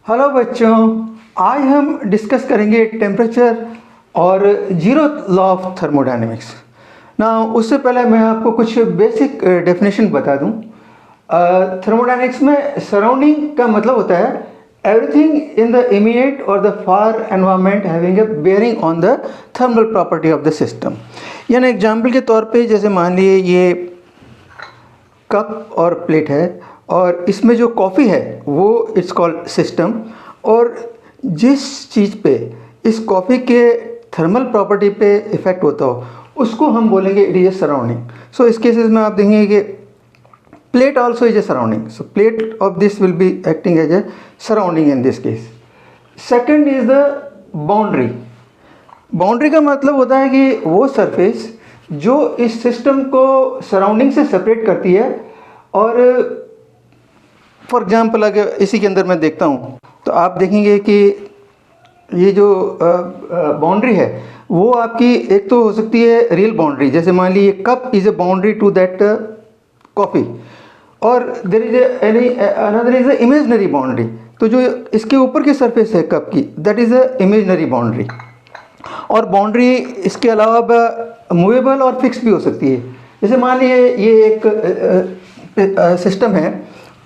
Hello बच्चों, आज हम डिस्कस करेंगे टेम्परेचर और जीरो लॉ ऑफ थर्मोडायनेमिक्स ना। उससे पहले मैं आपको कुछ बेसिक डेफिनेशन बता दूं। थर्मोडायनेमिक्स में सराउंडिंग का मतलब होता है एवरीथिंग इन द इमीडिएट और the far environment having a bearing on the thermal property of the system. यानी एग्जाम्पल के तौर पे जैसे मान लिए ये कप और प्लेट है और इसमें जो कॉफ़ी है वो इट्स कॉल्ड सिस्टम, और जिस चीज़ पे इस कॉफ़ी के थर्मल प्रॉपर्टी पे इफ़ेक्ट होता हो उसको हम बोलेंगे it is a surrounding. So इस केसेस में आप देखेंगे कि plate also is a surrounding, so plate of this will be acting as a surrounding in this case. Second is the boundary. Boundary का मतलब होता है कि वो सरफेस जो इस सिस्टम को सराउंडिंग से सेपरेट करती है। और फॉर एग्जांपल अगर इसी के अंदर मैं देखता हूँ तो आप देखेंगे कि ये जो बाउंड्री है वो आपकी एक तो हो सकती है रियल बाउंड्री, जैसे मान लीजिए cup is a boundary to that coffee, और there is any another is a imaginary boundary. तो जो इसके ऊपर की सरफेस है कप की, that is a imaginary boundary. और बाउंड्री इसके अलावा मूवेबल और फिक्स भी हो सकती है। जैसे मान लीजिए ये एक सिस्टम है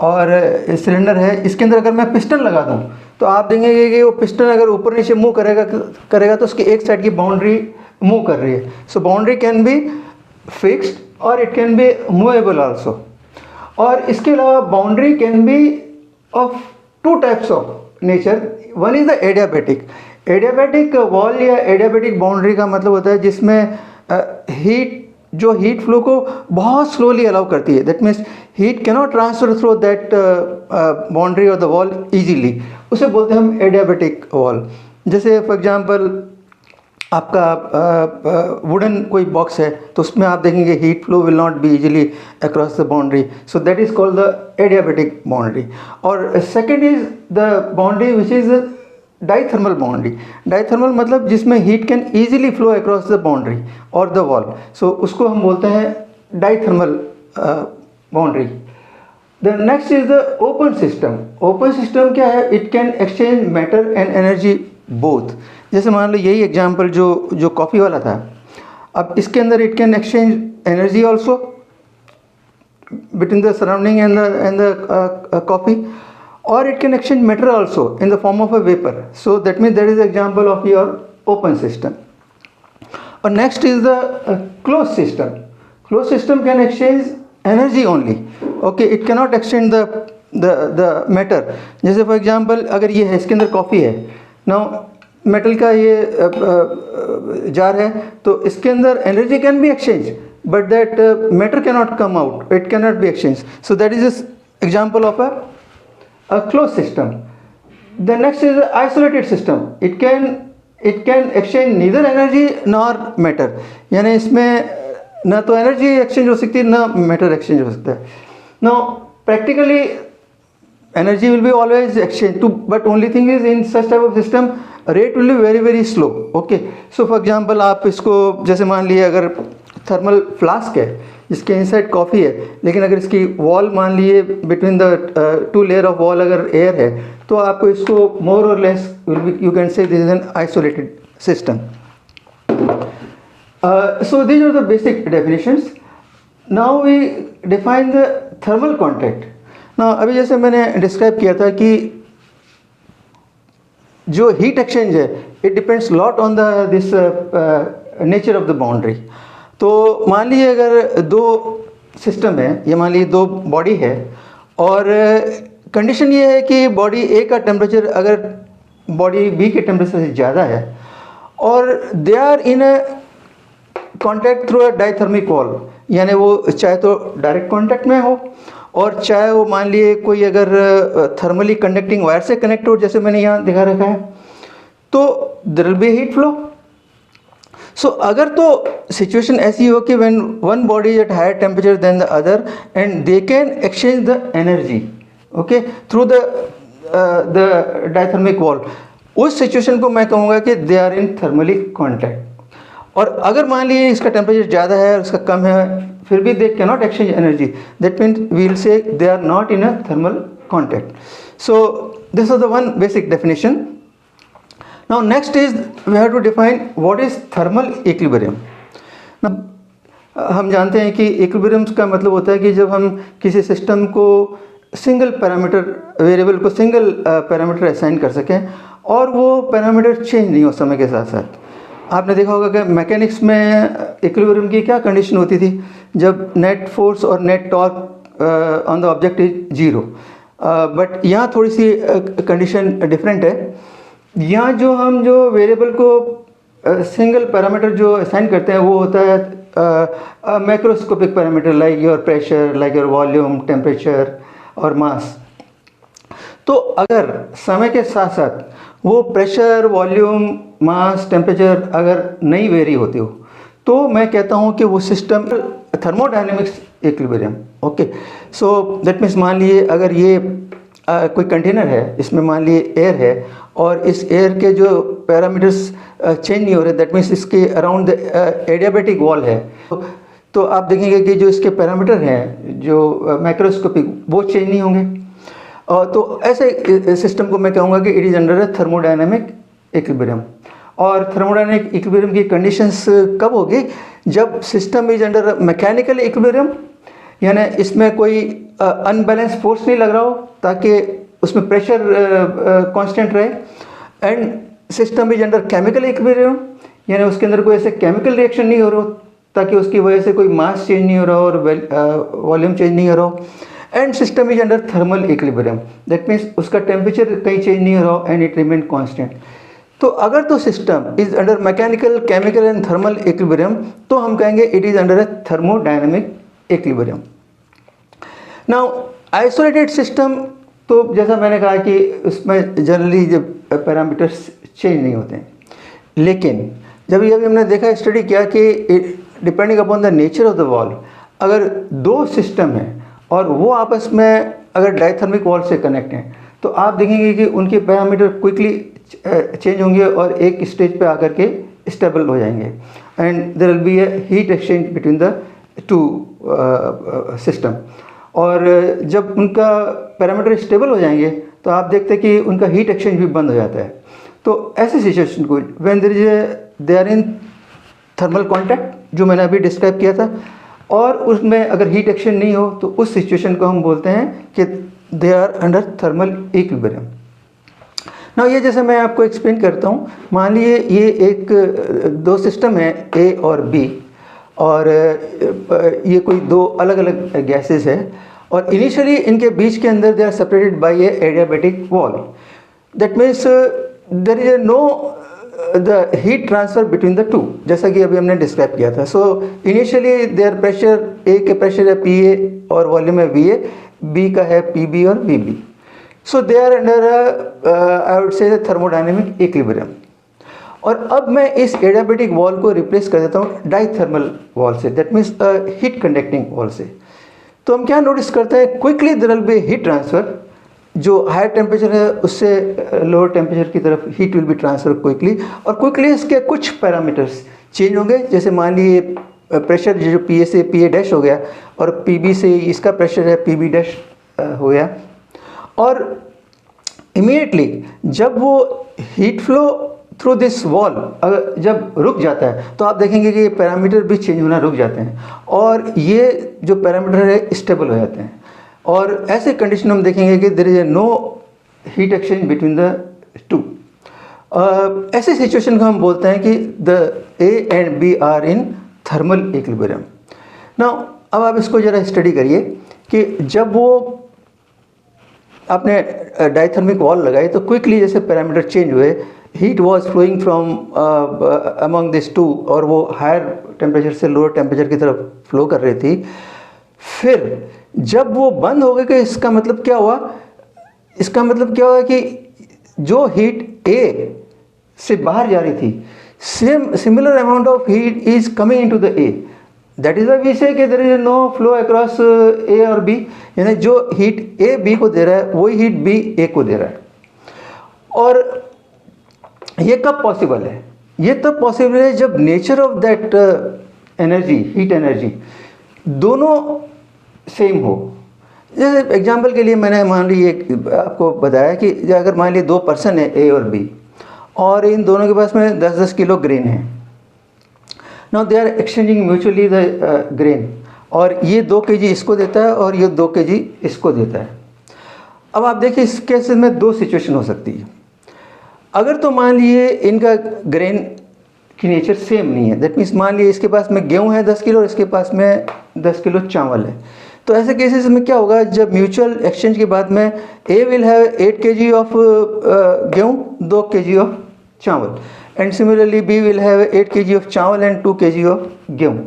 और सिलेंडर है, इसके अंदर अगर मैं पिस्टन लगा दूं तो आप देखेंगे कि वो पिस्टन अगर ऊपर नीचे मूव करेगा तो उसकी एक साइड की बाउंड्री मूव कर रही है। सो बाउंड्री कैन बी फिक्स्ड और it can be movable also. और इसके अलावा boundary can be of two types of nature. One is the adiabatic. Adiabatic wall या एडियाबैटिक बाउंड्री का मतलब होता है जिसमें हीट फ्लो को बहुत स्लोली अलाउ करती है। That means heat cannot transfer through that boundary और द वॉल इजीली, उसे बोलते हैं हम एडियाबैटिक वॉल। जैसे फॉर एग्जांपल आपका वुडन कोई बॉक्स है तो उसमें आप देखेंगे heat flow will not be easily across the boundary, so that is called the adiabatic boundary. और second is the boundary which is diathermal boundary. Diathermal मतलब जिसमें heat can easily flow across the boundary और the wall, so उसको हम बोलते हैं diathermal boundary. The next is the open system. Open system क्या है? It can exchange matter and energy both. जैसे मान लो यही एग्जांपल जो कॉफ़ी वाला था, अब इसके अंदर it can exchange energy also between the surrounding and the coffee, or it can exchange matter also in the form of a vapor. So that means that is an example of your open system. Or next is the closed system. Closed system can exchange energy only. Okay, it cannot exchange the matter. जैसे for example अगर ये है, इसके अंदर coffee है, now metal का ये jar है तो इसके अंदर energy can be exchange but that matter cannot come out, it cannot be exchange. So that is example of a closed system. The next is the isolated system. It can exchange neither energy nor matter. यानी इसमें ना तो energy exchange हो सकती है ना matter exchange हो सकता है। Now practically energy will be always exchanged to, but only thing is in such type of system rate will be very slow. Okay, so for example आप इसको जैसे मान लिए अगर थर्मल फ्लास्क है जिसके इनसाइड कॉफ़ी है, लेकिन अगर इसकी वॉल मान लिए between the two layer of wall अगर एयर है तो आपको इसको मोर और less will be, you can say this is an isolated system. So these are the basic definitions. Now we define the thermal contact. Now अभी जैसे मैंने describe किया था कि जो हीट एक्सचेंज है it depends lot on the this nature of the boundary. तो मान लीजिए अगर दो सिस्टम है, ये मान लीजिए दो बॉडी है और कंडीशन ये है कि बॉडी ए का टेम्परेचर अगर बॉडी बी के टेम्परेचर से ज़्यादा है और they are in a contact through a diathermic wall, यानी वो चाहे तो डायरेक्ट कॉन्टैक्ट में हो और चाहे वो मान लिए कोई अगर थर्मली कंडक्टिंग वायर से कनेक्ट हो, जैसे मैंने यहाँ दिखा रखा है, तो there will be heat flow. So अगर तो सिचुएशन ऐसी हो कि when one body is at higher temperature then the other and they can exchange the energy okay through the diathermic wall, उस सिचुएशन को मैं कहूँगा कि they are in thermally contact. और अगर मान लीजिए इसका टेम्परेचर ज़्यादा है और इसका कम है फिर भी they cannot exchange energy, that means we will say they are not in a thermal contact. So this is the one basic definition. Now next is we have to define what is thermal equilibrium. Now हम जानते हैं कि equilibrium का मतलब होता है कि जब हम किसी सिस्टम को सिंगल पैरामीटर वेरिएबल को सिंगल पैरामीटर असाइन कर सकें और वो पैरामीटर चेंज नहीं हो समय के साथ साथ। आपने देखा होगा कि मैकेनिक्स में इक्विलिब्रियम की क्या कंडीशन होती थी, जब नेट फोर्स और net torque on the object is zero. But यहाँ थोड़ी सी कंडीशन डिफरेंट है। यहाँ जो वेरिएबल को सिंगल पैरामीटर जो असाइन करते हैं वो होता है macroscopic parameter, like your pressure, like your volume, temperature और मास। तो अगर समय के साथ साथ वो प्रेशर, वॉल्यूम, मास, टेम्परेचर अगर नहीं वेरी होती हो तो मैं कहता हूँ कि वो system thermodynamics equilibrium. Okay, so that means मान लिए अगर ये कोई कंटेनर है, इसमें मान लिए एयर है और इस एयर के जो पैरामीटर्स चेंज नहीं हो रहे, दैट मीन्स इसके अराउंड द एडियाबेटिक वॉल है, तो आप देखेंगे कि जो इसके पैरामीटर हैं जो मैक्रोस्कोपिक वो चेंज नहीं होंगे। तो ऐसे सिस्टम को मैं कहूँगा कि it is under a thermodynamic equilibrium. और थर्मोडायनेमिक इक्विलिब्रियम की कंडीशंस कब होगी, जब system is under mechanical equilibrium, यानी इसमें कोई अनबैलेंस फोर्स नहीं लग रहा हो ताकि उसमें प्रेशर कांस्टेंट रहे, and system is under chemical equilibrium, यानी उसके अंदर कोई ऐसे केमिकल रिएक्शन नहीं हो रहा हो ताकि उसकी वजह से कोई मास चेंज नहीं हो रहा हो और वॉल्यूम चेंज नहीं हो रहा हो, and system is under thermal equilibrium, that means उसका टेम्परेचर कहीं चेंज नहीं हो रहा हो एंड इट रिमेन कांस्टेंट। तो अगर तो system is under mechanical, chemical and thermal equilibrium तो हम कहेंगे it is under a thermodynamic equilibrium. Now isolated system, तो जैसा मैंने कहा कि उसमें जनरली जब पैरामीटर्स चेंज नहीं होते हैं, लेकिन जब ये अभी हमने देखा, स्टडी किया कि depending upon the nature of the wall, अगर दो सिस्टम हैं और वो आपस में अगर डायथर्मिक वॉल से कनेक्ट हैं तो आप देखेंगे कि उनके पैरामीटर क्विकली चेंज होंगे और एक स्टेज पे आकर के स्टेबल हो जाएंगे, and there will be a heat exchange between the two system. और जब उनका पैरामीटर स्टेबल हो जाएंगे तो आप देखते हैं कि उनका हीट एक्सचेंज भी बंद हो जाता है। तो ऐसी सिचुएशन को when they are in thermal contact, जो मैंने अभी डिस्क्राइब किया था, और उसमें अगर हीट एक्सचेंज नहीं हो तो उस सिचुएशन को हम बोलते हैं कि they are under thermal equilibrium. ना ये जैसे मैं आपको एक्सप्लेन करता हूँ, मान लिए ये एक दो सिस्टम है ए और बी, और ये कोई दो अलग अलग गैसेस है, और इनिशियली इनके बीच के अंदर they are separated by a adiabatic wall, that means there is no the heat transfer between the two, जैसा कि अभी हमने डिस्क्राइब किया था। So initially their pressure, A के प्रेशर है पी ए और वॉल्यूम है वी ए, बी का है पी बी और V B. So they are under I would say thermodynamic equilibrium. और अब मैं इस एडियाबेटिक वॉल को रिप्लेस कर देता हूँ डाइथर्मल वॉल से, that means heat conducting wall से। तो हम क्या नोटिस करते हैं, quickly there will be heat transfer, जो हायर टेम्परेचर है उससे लोअर टेम्परेचर की तरफ heat will be transfer quickly, और क्विकली इसके कुछ पैरामीटर्स चेंज होंगे। जैसे मान लिए प्रेशर जो पी ए से पी ए डैश हो गया और पी बी से इसका प्रेशर है पी बी डैश हो गया, और इमीडिएटली जब वो heat flow through this wall अगर जब रुक जाता है तो आप देखेंगे कि ये पैरामीटर भी चेंज होना रुक जाते हैं और ये जो पैरामीटर है स्टेबल हो जाते हैं। और ऐसे कंडीशन हम देखेंगे कि there is a no heat exchange between the two. ऐसे सिचुएशन को हम बोलते हैं कि the A and B are in thermal equilibrium. Now अब आप इसको ज़रा स्टडी करिए कि जब वो आपने डाइथर्मिक वॉल लगाई तो क्विकली जैसे पैरामीटर चेंज हुए, heat was flowing from among this two, और वो हायर टेम्परेचर से लोअर टेम्परेचर की तरफ फ्लो कर रही थी। फिर जब वो बंद हो गई कि इसका मतलब क्या हुआ, इसका मतलब क्या हुआ कि जो हीट ए से बाहर जा रही थी, similar amount of heat is coming into the A, that is why we say कि there is no flow across A और बी, यानी जो हीट ए बी को दे रहा है वही हीट बी ए को दे रहा है। और ये कब पॉसिबल है, ये तब पॉसिबल है जब nature of that energy, heat energy दोनों सेम हो, जैसे एग्जांपल के लिए मैंने मान ली आपको बताया कि अगर मान ली 2 पर्सन है ए और बी, और इन दोनों के पास में 10-10 किलो ग्रेन है। Now they are exchanging mutually the grain, और ये 2 केजी इसको देता है और ये 2 केजी इसको देता है। अब आप देखिए इस केस में 2 सिचुएशन हो सकती है। अगर तो मान लिए इनका ग्रेन की नेचर सेम नहीं है, दैट मीन्स मान लिए इसके पास में गेहूँ है 10 किलो और इसके पास में 10 किलो चावल है, तो ऐसे केसेस में क्या होगा, जब म्यूचुअल एक्सचेंज के बाद में A will have 8 KG of गेहूँ, 2 KG of chawal, and similarly B will have 8 KG of chawal and 2 KG of गेहूँ।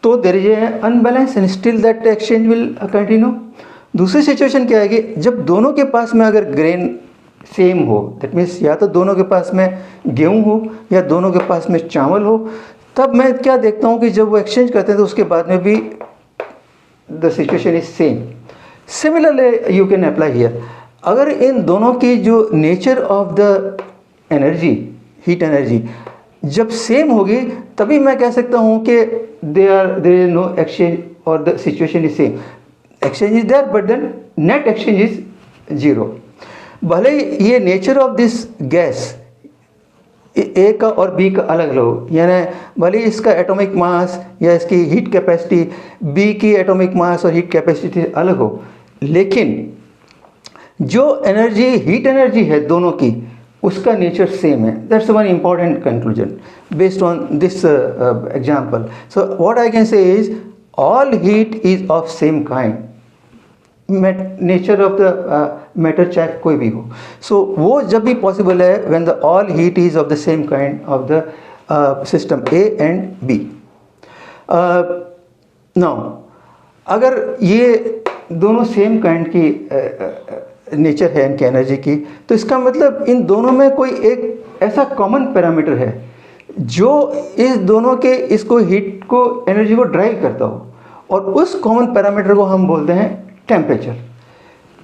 तो there is a unbalance and still that exchange will continue. दूसरी सिचुएशन क्या है कि जब दोनों के पास में अगर ग्रेन सेम हो, दैट मीन्स या तो दोनों के पास में गेहूँ हो या दोनों के पास में चावल हो, तब मैं क्या देखता हूँ कि जब वो एक्सचेंज करते हैं तो उसके बाद में भी the situation is same. Similarly you can apply here. अगर इन दोनों की जो nature of the energy, heat energy जब सेम होगी, तभी मैं कह सकता हूँ कि देयर इज नो एक्सचेंज और the situation is same. Exchange is there but then net exchange is zero. भले ही ये nature of this gas A का और बी का अलग अलग हो, यानी भले ही इसका एटॉमिक मास या इसकी हीट कैपेसिटी, बी की एटॉमिक मास और हीट कैपेसिटी अलग हो, लेकिन जो एनर्जी हीट एनर्जी है दोनों की, उसका नेचर सेम है। That's one important conclusion based on this example. So what I can से is all heat is of same kind, nature of the matter चाहे कोई भी हो। सो वो जब भी पॉसिबल है when the all heat is of the same kind of the system A and B. Now अगर ये दोनों सेम काइंड की नेचर है इनकी एनर्जी की, तो इसका मतलब इन दोनों में कोई एक ऐसा कॉमन पैरामीटर है जो इस दोनों के इसको हीट को एनर्जी को ड्राइव करता हो, और उस कॉमन पैरामीटर को हम बोलते हैं टेम्परेचर।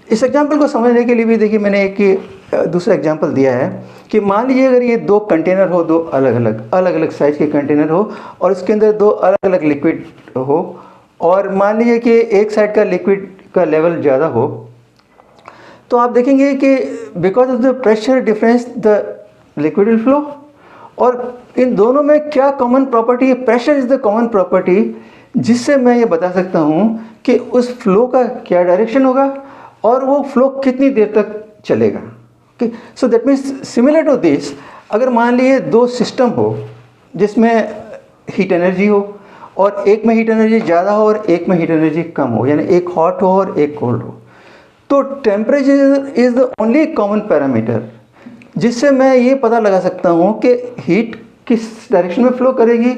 इस एग्जांपल को समझने के लिए भी देखिए मैंने एक दूसरा एग्जांपल दिया है कि मान लीजिए अगर ये 2 कंटेनर हो, 2 अलग अलग साइज के कंटेनर हो, और इसके अंदर 2 अलग अलग लिक्विड हो, और मान लीजिए कि एक साइड का लिक्विड का लेवल ज़्यादा हो, तो आप देखेंगे कि because of the pressure difference the liquid will flow. और इन दोनों में क्या कॉमन प्रॉपर्टी है? Pressure is the common property, जिससे मैं ये बता सकता हूँ कि उस फ्लो का क्या डायरेक्शन होगा और वो फ्लो कितनी देर तक चलेगा। Okay, so that means similar to this, अगर मान लिए 2 सिस्टम हो जिसमें हीट एनर्जी हो, और एक में हीट एनर्जी ज़्यादा हो और एक में हीट एनर्जी कम हो, यानी एक हॉट हो और एक कोल्ड हो, तो temperature is the only common parameter जिससे मैं ये पता लगा सकता हूँ कि हीट किस डायरेक्शन में फ्लो करेगी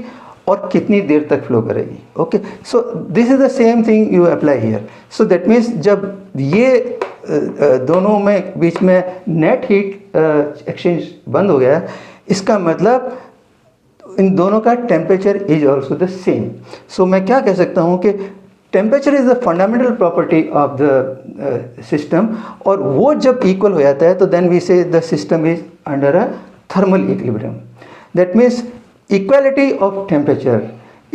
और कितनी देर तक फ्लो करेगी। Okay, so this is the same thing you apply here. So that means जब ये दोनों में बीच में नेट हीट एक्सचेंज बंद हो गया, इसका मतलब इन दोनों का temperature is also the same. So मैं क्या कह सकता हूँ कि temperature is the fundamental property of the system, और वो जब इक्वल हो जाता है तो then we say the system is under a thermal equilibrium. That means equality of temperature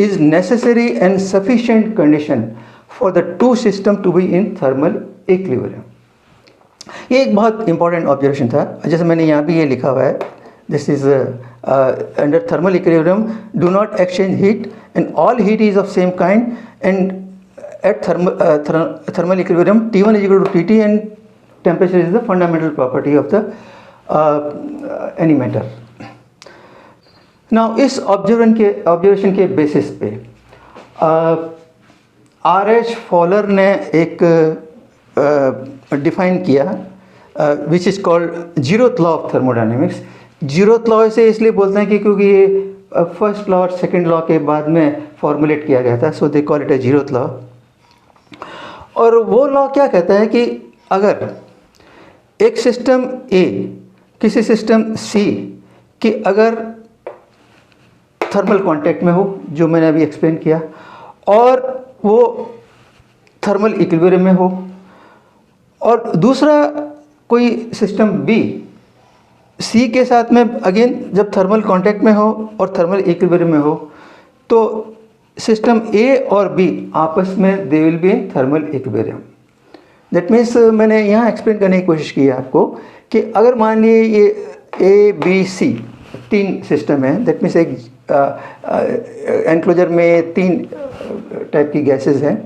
is necessary and sufficient condition for the 2 system to be in thermal equilibrium. ये एक बहुत इंपॉर्टेंट ऑब्जर्वेशन था, जैसे मैंने यहाँ भी ये लिखा हुआ है, this is under thermal equilibrium do not exchange heat and all heat is of same kind, and at thermal equilibrium T1 is equal to T2 and temperature is the fundamental property of the any matter. Now इस observation के basis पे R.H. Fowler ने एक define किया which is called zeroth law of thermodynamics. Zeroth law से इसलिए बोलते हैं कि क्योंकि ये फर्स्ट लॉ और सेकंड लॉ के बाद में फॉर्मुलेट किया गया था, so they call it a zeroth law. और वो लॉ क्या कहता है कि अगर एक सिस्टम ए किसी सिस्टम सी की अगर थर्मल कांटेक्ट में हो, जो मैंने अभी एक्सप्लेन किया, और वो थर्मल इक्विलिब्रियम में हो, और दूसरा कोई सिस्टम बी सी के साथ में अगेन जब थर्मल कांटेक्ट में हो और थर्मल इक्विलिब्रियम में हो, तो सिस्टम ए और बी आपस में दे will be in thermal equilibrium. That means मैंने यहाँ एक्सप्लेन करने की कोशिश की है आपको कि अगर मान लिए ये ए बी सी 3 सिस्टम है, दैट मीन्स एक एनक्लोजर में 3 टाइप की गैसेस हैं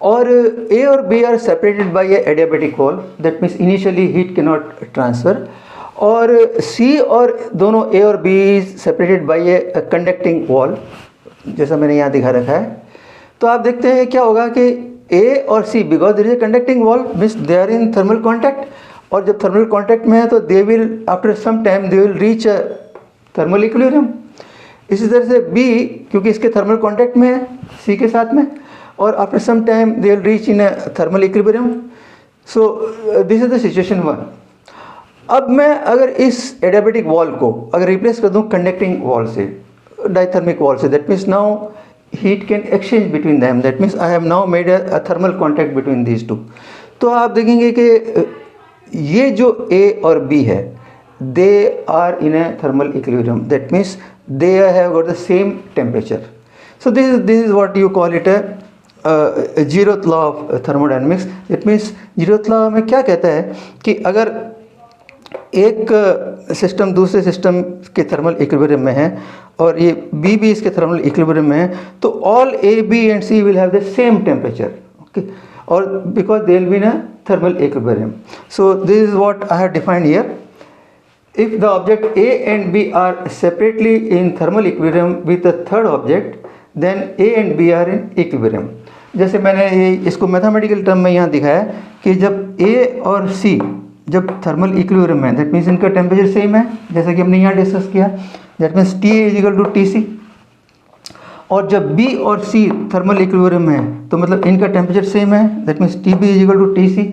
और ए और B are separated by a adiabatic wall, that means initially heat can not transfer, और सी और दोनों ए और B separated by a conducting wall, जैसा मैंने यहाँ दिखा रखा है। तो आप देखते हैं क्या होगा कि ए और C, because there is a conducting wall means they are in thermal contact, और जब थर्मल कॉन्टैक्ट में है तो they will after some time they will reach thermal equilibrium. इसी तरह से बी, क्योंकि इसके थर्मल कॉन्टैक्ट में है सी के साथ में, और after some time they will reach in a thermal equilibrium. So this is the situation 1। अब मैं अगर इस एडियाबैटिक वॉल को अगर रिप्लेस कर दूं कंडक्टिंग वॉल से, डाइथर्मिक वॉल से, that means now heat can exchange between them, that means I have now made a thermal contact between these two. तो आप देखेंगे कि ये जो ए और बी है they are in a thermal equilibrium, that means they have got the same temperature. So this is what you call it a zeroth law of thermodynamics. That means zeroth law में क्या कहता है कि अगर एक system दूसरे system के thermal equilibrium में है और ये बी भी इसके थर्मल इक्विलिब्रियम में है, तो all A B and C will have the same temperature, okay, और because they will be in a thermal equilibrium. So this is what I have defined here. If the object A and B are separately in thermal equilibrium with the third object, then A and B are in equilibrium. जैसे मैंने ये इसको mathematical term में यहाँ दिखाया कि जब A और C जब थर्मल इक्विलिब्रियम में, दैट मीन्स इनका टेम्परेचर सेम है, जैसा कि हमने यहाँ डिस्कस किया, that means T is equal to T C. और जब B और C थर्मल इक्विलिब्रियम में है तो मतलब इनका टेम्परेचर सेम है, that means TB is equal to TC,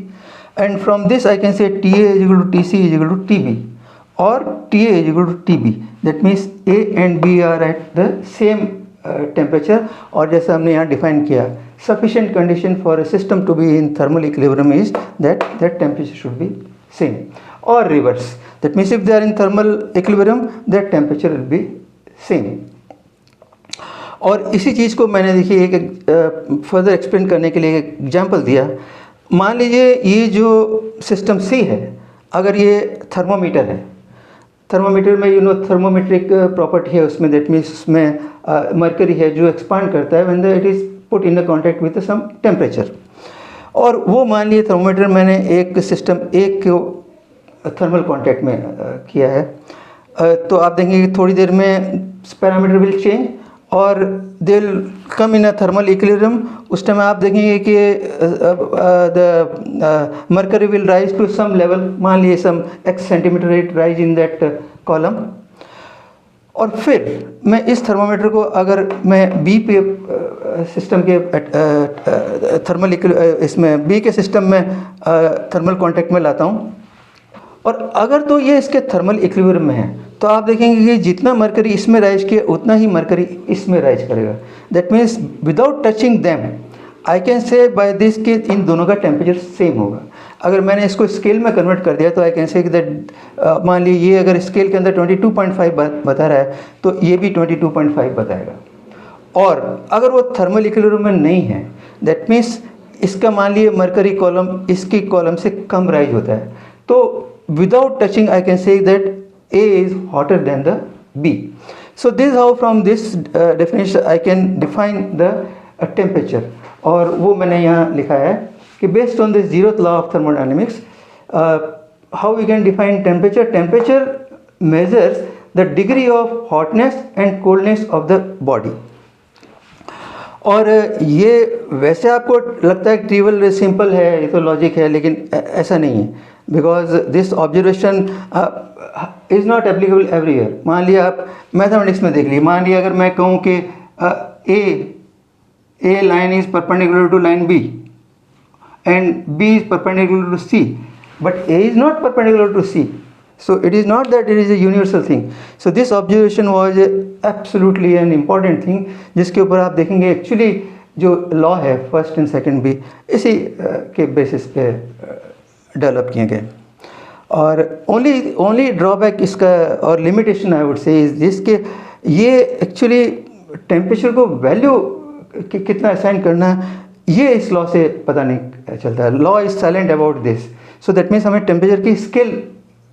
and from this I can say TA is equal to TC is equal to TB और TA is equal to TB, that means A and B are at the same temperature. और जैसा हमने यहाँ define किया, sufficient condition for a system to be in thermal equilibrium is that that temperature should be same, or reverse, that means if they are in thermal equilibrium that temperature will be same। और इसी चीज़ को मैंने देखिए एक further explain करने के लिए एक एग्जांपल दिया। मान लीजिए ये जो सिस्टम सी है, अगर ये थर्मोमीटर है, थर्मोमीटर में यू नो थर्मोमेट्रिक प्रॉपर्टी है उसमें, दैट मीन्स उसमें मरकरी है जो एक्सपांड करता है when it is put in a contact with some temperature. और वो मान लिए थर्मोमीटर मैंने एक सिस्टम एक थर्मल कॉन्टैक्ट में किया है, तो आप देखेंगे कि थोड़ी देर में पैरामीटर विल चेंज और they will come in a thermal equilibrium. उस टाइम आप देखेंगे कि the mercury will rise to some level, मान लिए some x centimetre it rise in that column. और फिर मैं इस थर्मोमीटर को अगर मैं बी पे सिस्टम के थर्मल इसमें बी के सिस्टम में थर्मल कॉन्टैक्ट में लाता हूँ, और अगर तो ये इसके थर्मल इक्विलिब्रियम में है तो आप देखेंगे कि जितना मरकरी इसमें राइज किया उतना ही मरकरी इसमें राइज करेगा। That means without touching them I can say by this कि इन दोनों का टेम्परेचर सेम होगा। अगर मैंने इसको स्केल में कन्वर्ट कर दिया तो आई कैन से दैट मान लीजिए ये अगर स्केल के अंदर 22.5 बता रहा है तो ये भी 22.5 बताएगा। और अगर वो थर्मल इक्विलिब्रियम में नहीं है, दैट मीन्स इसका मान लीजिए मरकरी कॉलम इसकी कॉलम से कम राइज होता है, तो without touching I can say that A is hotter than the B. So this is how from this definition I can define the temperature। और वो मैंने यहाँ लिखा है कि based on this zeroth law of thermodynamics how we can define temperature। Temperature measures the degree of hotness and coldness of the body। और ये वैसे आपको लगता है ट्रिवियल सिंपल है, ये तो लॉजिक है, लेकिन ऐसा नहीं है, because this observation is not applicable everywhere. मान लिया आप मैथमेटिक्स में देख लीजिए, मान लिया अगर मैं कहूँ कि A line is perpendicular to line B and B is perpendicular to C, but A is not perpendicular to C, so it is not that it is a universal thing। So this observation was absolutely an important thing, जिसके ऊपर आप देखेंगे actually जो law है first and second भी इसी के basis पे डेवलप किए गए। और ओनली ड्रॉबैक इसका और लिमिटेशन आई वुड से इज दिस के ये एक्चुअली टेम्परेचर को वैल्यू कितना असाइन करना ये इस लॉ से पता नहीं चलता है, law is silent about this. So that means हमें टेम्परेचर की स्केल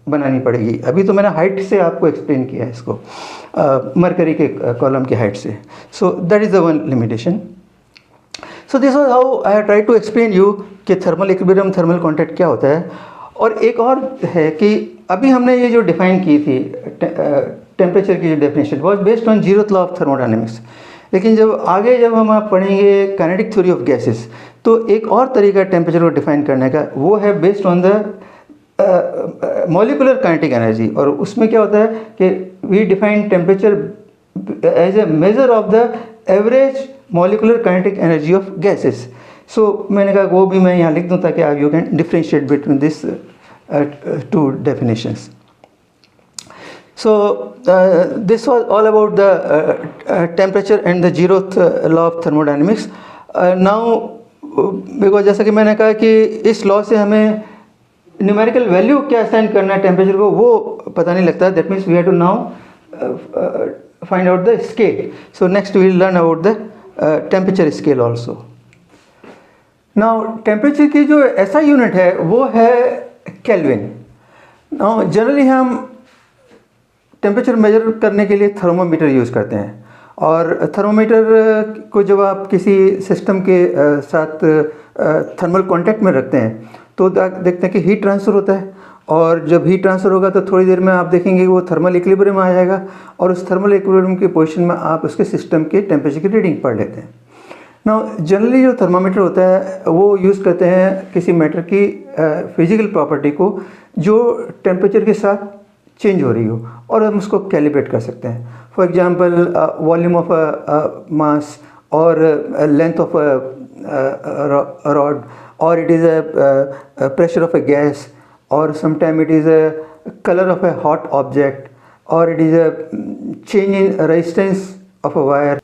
बनानी पड़ेगी। अभी तो मैंने हाइट से आपको एक्सप्लेन किया है इसको, मरकरी के कॉलम की हाइट से। So that is the one limitation. So this was how I try to explain you कि थर्मल इक्विलिब्रियम, थर्मल कॉन्टैक्ट क्या होता है। और एक और है कि अभी हमने ये जो डिफाइन की थी टेम्परेचर की जो definition was based on zeroth law of thermodynamics. लेकिन जब हम आप पढ़ेंगे काइनेटिक थ्योरी ऑफ गैसेस, तो एक और तरीका टेम्परेचर को डिफाइन करने का, वो है based on the molecular kinetic energy. और उसमें क्या होता है कि we define temperature as a measure of the average molecular kinetic energy of gases. So मैंने कहा वो भी मैं यहाँ लिख दूँ ताकि आप you can differentiate between this to definitions. So this was all about the temperature and the zeroth law of thermodynamics. Now because जैसा कि मैंने कहा कि इस लॉ से हमें न्यूमेरिकल वैल्यू क्या असाइन करना है टेम्परेचर को वो पता नहीं लगता। That means we have to now find out the scale. So next we will learn about the temperature scale also. Now temperature की जो ऐसा यूनिट है वो है केल्विन। नाउ जनरली हम टेम्परेचर मेजर करने के लिए थर्मोमीटर यूज़ करते हैं। और थर्मोमीटर को जब आप किसी सिस्टम के साथ थर्मल कांटेक्ट में रखते हैं तो देखते हैं कि हीट ट्रांसफ़र होता है। और जब हीट ट्रांसफ़र होगा तो थोड़ी देर में आप देखेंगे कि वो थर्मल इक्विलिब्रियम आ जाएगा, और उस थर्मल इक्विलिब्रियम की पोजीशन में आप उसके सिस्टम के टेम्परेचर की रीडिंग पढ़ लेते हैं। नाउ जनरली जो थर्मामीटर होता है वो यूज़ करते हैं किसी मैटर की फिजिकल प्रॉपर्टी को जो टेम्परेचर के साथ चेंज हो रही हो, और हम उसको कैलिब्रेट कर सकते हैं। For example volume of mass और लेंथ ऑफ रॉड, और it is a pressure of a gas, और sometime it is a colour of a hot object, और it is a change in resistance of a wire.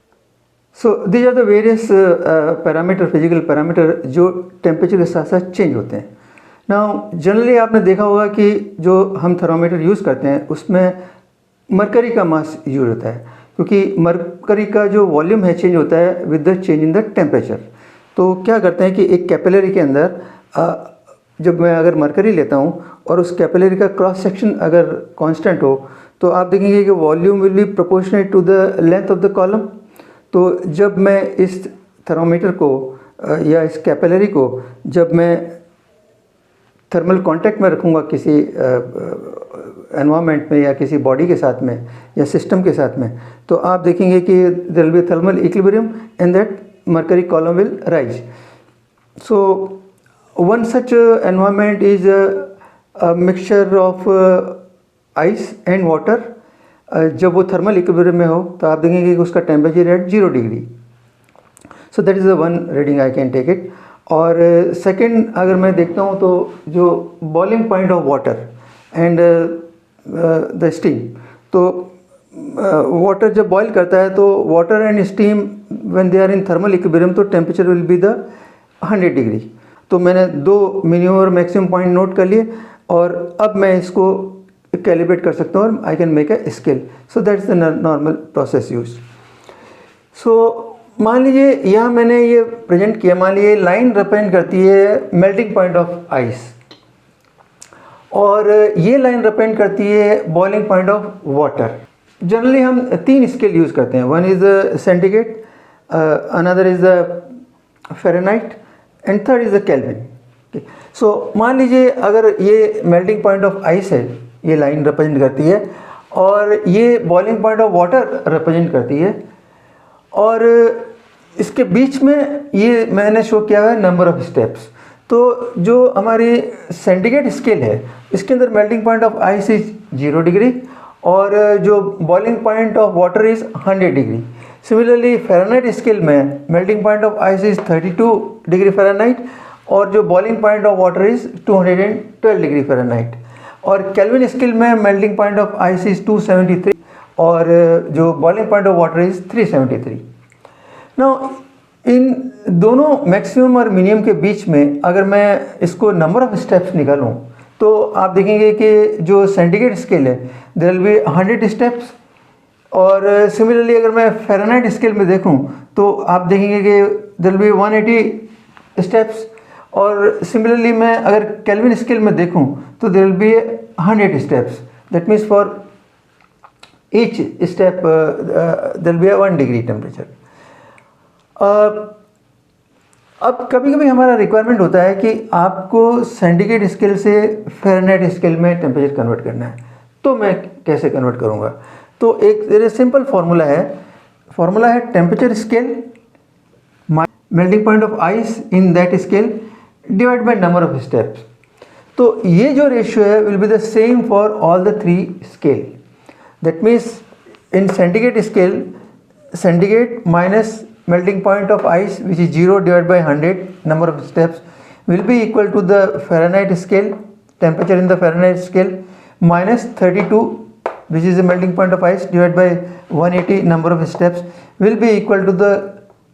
So these are the various parameter, physical parameter जो temperature के साथ साथ change होते हैं। Now generally आपने देखा होगा कि जो हम थर्मामीटर यूज़ करते हैं उसमें मरकरी का मास यूज होता है, क्योंकि मरकरी का जो वॉल्यूम है चेंज होता है with the change in the temperature. तो क्या करते हैं कि एक कैपिलरी के अंदर जब मैं अगर मरकरी लेता हूँ और उस कैपिलरी का क्रॉस सेक्शन अगर कांस्टेंट हो तो आप देखेंगे कि volume will be proportionate to the length of the column. तो जब मैं इस थर्मामीटर को या इस कैपिलरी को जब मैं थर्मल कांटेक्ट में रखूँगा किसी एनवायरनमेंट में या किसी बॉडी के साथ में या सिस्टम के साथ में, तो आप देखेंगे कि there will be thermal equilibrium and that mercury column will rise. So one such environment is a mixture of ice and water. जब वो थर्मल इक्विलिब्रियम में हो तो आप देखेंगे कि उसका temperature at 0 degree. So that is the one reading I can take it. और सेकंड अगर मैं देखता हूँ तो जो boiling point of water and the steam, तो वाटर जब बॉईल करता है तो water and steam when they are in thermal equilibrium तो temperature will be the 100 degree. तो मैंने 2 मिनिमम और मैक्सिमम पॉइंट नोट कर लिए, और अब मैं इसको कैलिब्रेट कर सकता हूँ और I can make a scale. So that's the normal process use. So मान लीजिए यहाँ मैंने ये प्रेजेंट किया, मान लीजिए लाइन रिप्रेजेंट करती है मेल्टिंग पॉइंट ऑफ आइस, और ये लाइन रिप्रेजेंट करती है boiling point of water. Generally हम 3 स्केल यूज़ करते हैं, one is the centigrade, another is the Fahrenheit and third is the Kelvin. So मान लीजिए अगर ये मेल्टिंग पॉइंट ऑफ आइस है, ये लाइन रिप्रेजेंट करती है, और ये boiling point of water represent करती है, और इसके बीच में ये मैंने शो किया हुआ है नंबर ऑफ स्टेप्स। तो जो हमारी सेंटीग्रेड स्केल है इसके अंदर melting point of ice is 0 degree, और जो boiling point of water is 100 degree. Similarly Fahrenheit scale में melting point of ice is 32 degree Fahrenheit, और जो boiling point of water is 212 degree Fahrenheit. और Kelvin scale में melting point of ice is 273, और जो boiling point of water is 373। Now इन दोनों maximum और मिनिमम के बीच में अगर मैं इसको नंबर ऑफ स्टेप्स निकालूं तो आप देखेंगे कि जो सेंटीग्रेड स्केल है देयर विल बी 100 स्टेप्स, और सिमिलरली अगर मैं फ़ारेनहाइट स्केल में देखूं तो आप देखेंगे कि देयर विल बी 180 स्टेप्स, और सिमिलरली मैं अगर केल्विन स्केल में देखूं तो there will be 100 steps, that means for each step there will be 1 degree temperature. अब कभी कभी हमारा रिक्वायरमेंट होता है कि आपको सेंटीग्रेड स्केल से फ़ारेनहाइट स्केल में टेम्परेचर कन्वर्ट करना है, तो मैं कैसे कन्वर्ट करूँगा? तो एक सिंपल फार्मूला है temperature scale melting point of ice in that scale divide by number of steps. तो ये जो रेशियो है will be the same for all the 3 scale. That means in centigrade scale, centigrade minus melting point of ice which is 0 divided by 100 number of steps will be equal to the Fahrenheit scale, temperature in the Fahrenheit scale, minus 32 which is the melting point of ice divided by 180 number of steps will be equal to the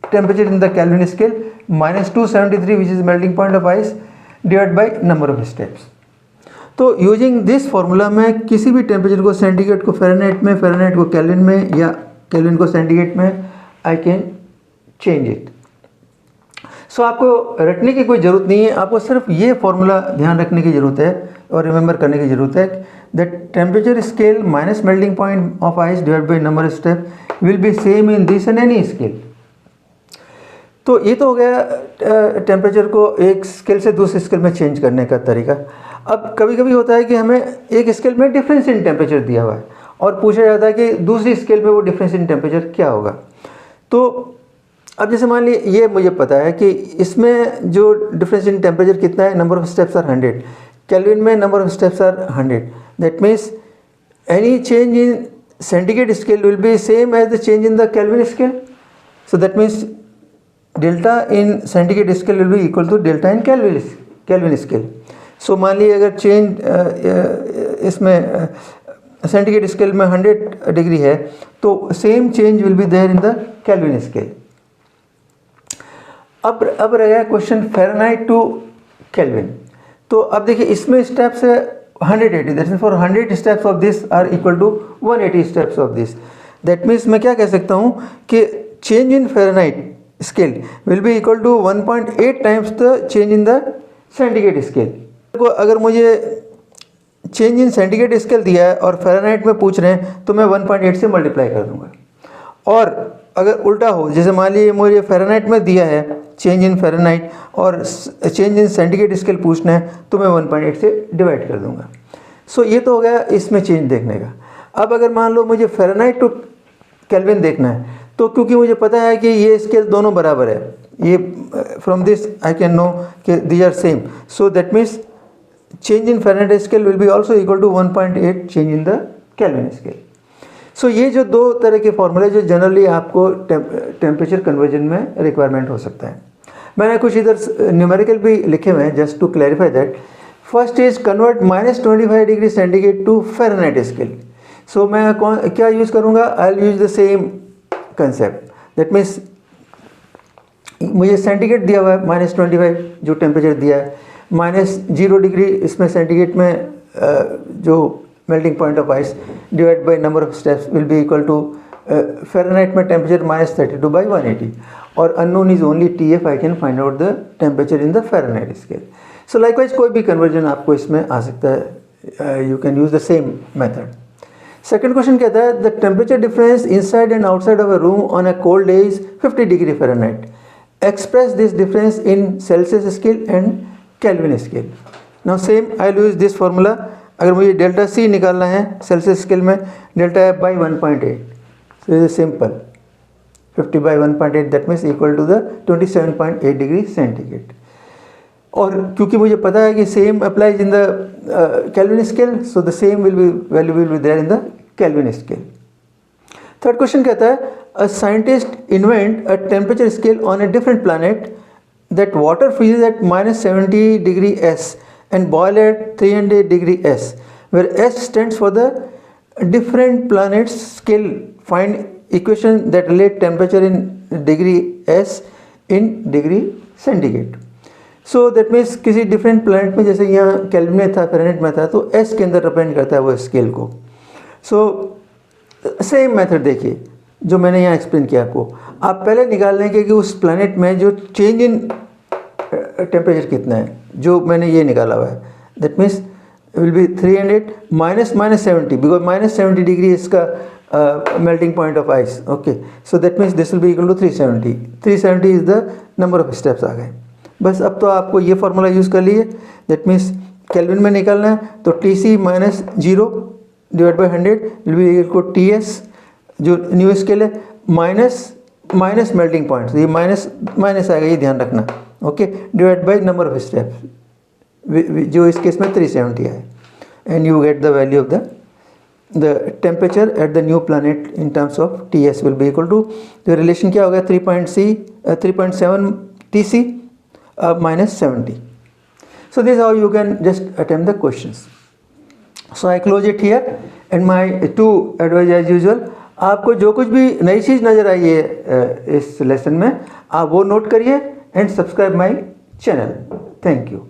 temperature in the Kelvin scale, minus 273 which is melting point of ice divided by number of steps। तो using this formula मैं किसी भी temperature को centigrade को Fahrenheit में, Fahrenheit को kelvin में या केल्विन को सेंटीग्रेड में आई कैन चेंज इट। सो आपको रटने की कोई ज़रूरत नहीं है, आपको सिर्फ ये फॉर्मूला ध्यान रखने की ज़रूरत है और रिमेंबर करने की ज़रूरत है that temperature scale minus melting point of ice divide by number of step will be same in this and any scale. तो ये तो हो गया टेम्परेचर को एक स्केल से दूसरे स्केल में चेंज करने का तरीका। अब कभी कभी होता है कि हमें एक स्केल में डिफरेंस इन टेम्परेचर दिया हुआ है और पूछा जाता है कि दूसरी स्केल में वो डिफरेंस इन टेम्परेचर क्या होगा। तो अब जैसे मान लीजिए ये मुझे पता है कि इसमें जो डिफरेंस इन टेम्परेचर कितना है, number of steps are 100, Kelvin में number of steps are 100, that means any change in centigrade scale will be same as the change in the Kelvin scale. So that means delta in centigrade scale will be equal to delta in Kelvin scale. So मान लीजिए अगर change इसमें centigrade scale में 100 degree है तो same change will be there in the Kelvin scale. अब रह गया क्वेश्चन फ़ारेनहाइट टू केल्विन। तो अब देखिए इसमें स्टेप्स है 180, that means for 100 steps of this are equal to 180 steps of this. That means मैं क्या कह सकता हूँ कि change in Fahrenheit scale will be equal to 1.8 times the change in the centigrade scale. तो अगर मुझे चेंज इन सेंटीग्रेड स्केल दिया है और फ़ारेनहाइट में पूछ रहे हैं तो मैं 1.8 से मल्टीप्लाई कर दूंगा। और अगर उल्टा हो, जैसे मान लीजिए मुझे फ़ारेनहाइट में दिया है चेंज इन फ़ारेनहाइट और चेंज इन सेंटीग्रेड स्केल पूछना है तो मैं 1.8 से डिवाइड कर दूंगा। सो ये तो हो गया इसमें चेंज देखने का। अब अगर मान लो मुझे फ़ारेनहाइट टू केल्विन देखना है तो क्योंकि मुझे पता है कि ये स्केल दोनों बराबर है, ये from this I can know कि these are same, so that means change in Fahrenheit scale will be also equal to 1.8 change in the Kelvin scale. So ये जो दो तरह के फॉर्मूले जो जनरली आपको टेम्परेचर कन्वर्जन में रिक्वायरमेंट हो सकता है। मैंने कुछ इधर न्यूमेरिकल भी लिखे हुए हैं just to clarify that. First is convert -25 degree centigrade to Fahrenheit scale. So मैं क्या यूज़ करूँगा? I will use the same concept. That means मुझे सेंटीग्रेड दिया हुआ है -25 जो टेम्परेचर दिया है, -0 डिग्री इसमें सेंटीग्रेड में जो melting point of ice divide by number of steps will be equal to Fahrenheit में टेम्परेचर -32 बाई 180 और unknown is only TF। I can find out the temperature in the Fahrenheit scale. So likewise कोई भी conversion आपको इसमें आ सकता है, you can use the same method. Second question कहता है the temperature difference inside and outside of a room on a cold day is 50 degree Fahrenheit. Express this difference in Celsius scale and Kelvin scale. Now same I will use this formula. अगर मुझे delta C निकालना है Celsius scale में, delta F by 1.8, so is simple 50 by 1.8 that means equal to the 27.8 degree centigrade. और क्योंकि मुझे पता है कि same applies in the Kelvin scale, so the same value will be there in the Kelvin scale. Third question कहता है a scientist invent a temperature scale on a different planet that water freezes at -70 degree S and boil at 300 degree S, where S stands for the different planets scale. Find equation that relate temperature in degree S in degree centigrade. So that means किसी different planet में, जैसे यहाँ kelvin में था, Fahrenheit में था, तो S के अंदर रिप्रेजेंट करता है वो स्केल को। सो सेम मेथड देखिए जो मैंने यहाँ एक्सप्लेन किया आपको। आप पहले निकाल लेंगे कि उस प्लानट में जो चेंज इन टेम्परेचर कितना है जो मैंने ये निकाला हुआ है, that means will be 300 minus -70 because -70 degree इसका melting point of ice. Okay, so that means this will be equal to 370. 370 is the number of steps आ गए. बस अब तो आपको ये फार्मूला यूज़ कर लिए, दैट मीन्स केल्विन में निकालना है तो TC minus 0 divide by 100 will be equal to TS जो न्यू स्केल है माइनस मेल्टिंग पॉइंट, ये माइनस आएगा, ये ध्यान रखना. Okay, divide by number of steps जो इस केस में 370 है, and you get the value of the temperature at the new planet in terms of TS will be equal to, the relation क्या हो गया 3.7 TC minus 70. So this is how you can just attempt the questions. So I close it here and my two advice as usual, आपको जो कुछ भी नई चीज़ नज़र आई है इस लेसन में आप वो नोट करिए and subscribe my channel. Thank you.